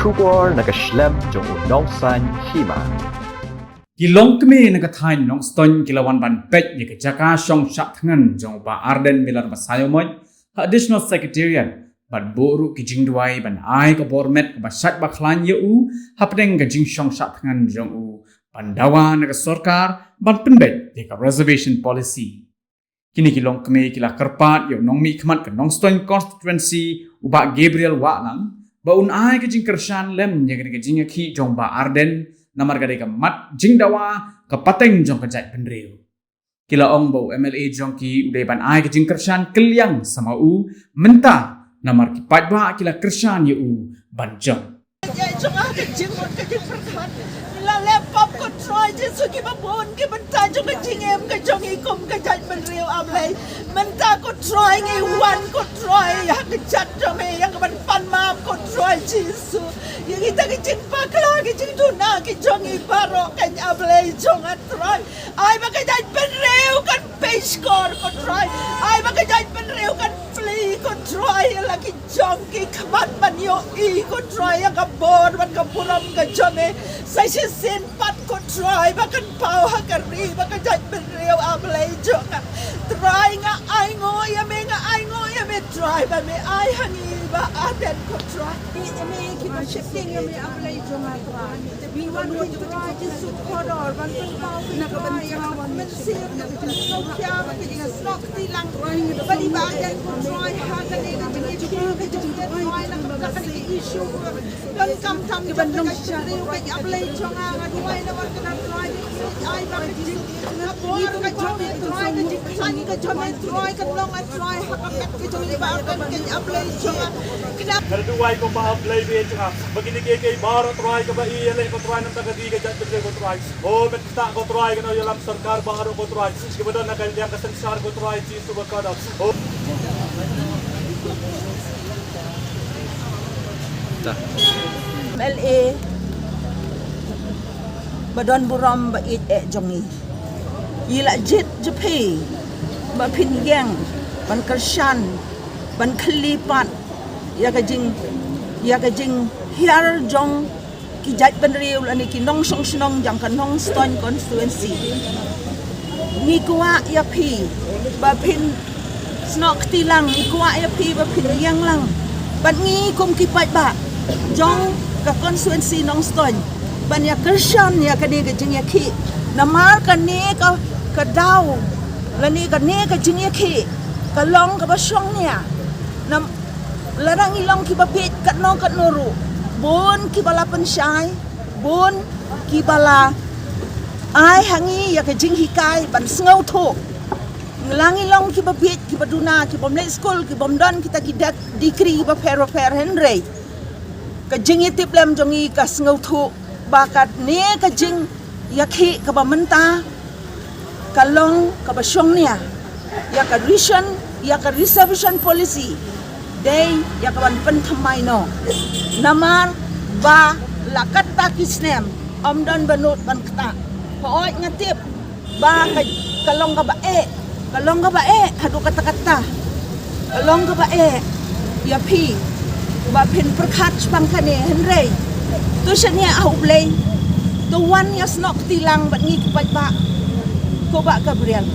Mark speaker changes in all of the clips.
Speaker 1: Schubor na Schlemm jong Nongsan Hima.
Speaker 2: Kilong kami nagkatahin nong ston kilawan ban pet ni kejaka syong syak tangan jong ba Arden Milan Masayo moy additional secretariat ban boru kijing duai ban ai ka bormet ba syak ba klan yu hapdeng kijing syong syak tangan jong u ban dawa naga sorkar ban penbet di ka reservation policy. Kini kilong kami kila kerpat yu nong mi kmat ke nong ston constituency uba Gabriel Waklang ba ai kijing kershan lem yang kijing ki jong ba Arden namar gadai ka mat jing dawa ka pateng jong ka jai penriu. Kila ong bau MLA jong ki udai ban ai ka jing kershan keliang sama u mentah namar ki patba kila kershan ye u ban jong.
Speaker 3: Jai jong ka jing mon ka jing perkat. La laptop ko try je suki ba bon ki mentah jong ka jing em ka jong ikom ka jai penriu amlai. Mentah ko try ngai wan ko try ya ka jat jong me yang ban pan map ko try jisu. Yang kita kecing pakla, kecing tuna, kecing ibaro, kan ablay jong atray. Ay makajay penreu kan page score ko try. Ay makajay penreu kan play ko try. Lagi jong ki kamat manyo I ko try yang kabor man kapuram ka jome. Sa sin pat ko try bakan pau hakari makajay penreu ablay jong. Try nga ay ngo ya me try ba me ay hangi ba aden ko try. Me kita shifting ya me ablay jong atray. We want to try to support or ban pau na ka ban try men sir na so kya ba ki nga slok ti lang bali ba aden ko try ha ka ni ka try na ka ka issue kan kam tam ki ban nong sha ka ablay jong nga duai na ba ka try ay ba ki na bo ka jong try ka try ka long I try ha ka ki jong ba kan ki ablay jong kina
Speaker 4: Kerduai ko ba play be nga begini kay baro try ka ba iele ko try nang tagadi ka jat ko try oh meta ko try ka no yalam sarkar baro ko try sis ke badan na kanya ka sensar ko try sis to ba kada oh
Speaker 3: MLA badon buram ba it jongi ila jit jepi ba pingyang ban kershan ban kelipat ya kajing hiar jong ki jat penriu lani ki nong song snong jang kan nong ston constituency ni kwa ya pi ba pin snok tilang ni kwa ya pi ba pin yang lang ban ngi kum ki pat ba jong ka constituency nong ston ban ya kershan ya kani kajing ya ki namar kan ni ka daw lani ka ni kajing ya ki ka long ka ba syong nia nam larang ilang ki bapit kat nong kat noru bon ki bala pensyai bon ki bala ai hangi ya ke jing hikai ban sngau tho ngelang ilang ki bapit ki baduna ki bom late school ki bom don kita ki dak degree ba pero henry ka jing itip lem jongi ka sngau tho bakat ne ka jing ya ki ka ba menta ka long ka ba syong nia ya ka reservation policy day ya kawan pentamai no namar ba lakat takisnem omdan banut ban kata hoy ngatip ba kalong ka ba hadu kata kalong ka ba ya pi ba pin perkat pangkane henry tu shania aublay tu wan ya snok tilang bat ngi kipat ba ko ba Gabriel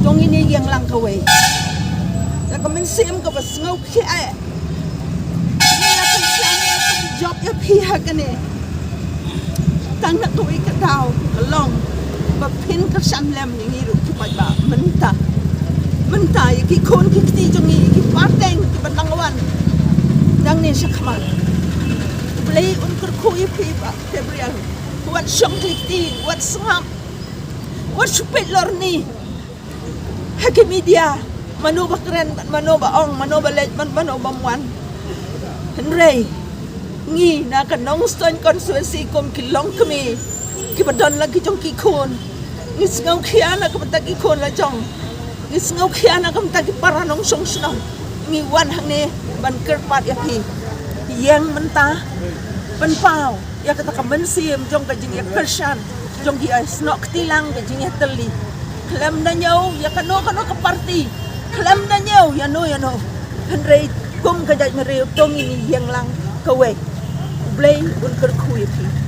Speaker 3: tong ini yang lang kaway kami sim ke pasngau kia ni akan sana job ya pihak ni tang nak kau ikat tahu long bapin kersan lem ni ru kipat ba mentah ya ki kon ki ti jongi ki parteng ki bandangawan dang ni sakmal play un kerkui pi ba Gabriel wat syong ti wat sngam wat supet lor ni haki media mano ba keren mano ba ong mano ba let mano ba muan henry ngi na kan nong ston constituency kom kilong kami ki badon lagi jong ki kon ngi sngau khiana ka patag ki kon la jong ngi sngau khiana ka patag ki para nong song snong ngi wan hang ne ban kerpat ya pi yang mentah ban pau ya kata ka mensim jong ka jing ya kershan jong ki snok tilang ka jing ya teli klem na nyau ya kano ka party klem na nyau ya no henry kum ka jaj mereu tong ini yang lang ka we blay un ker kuy pi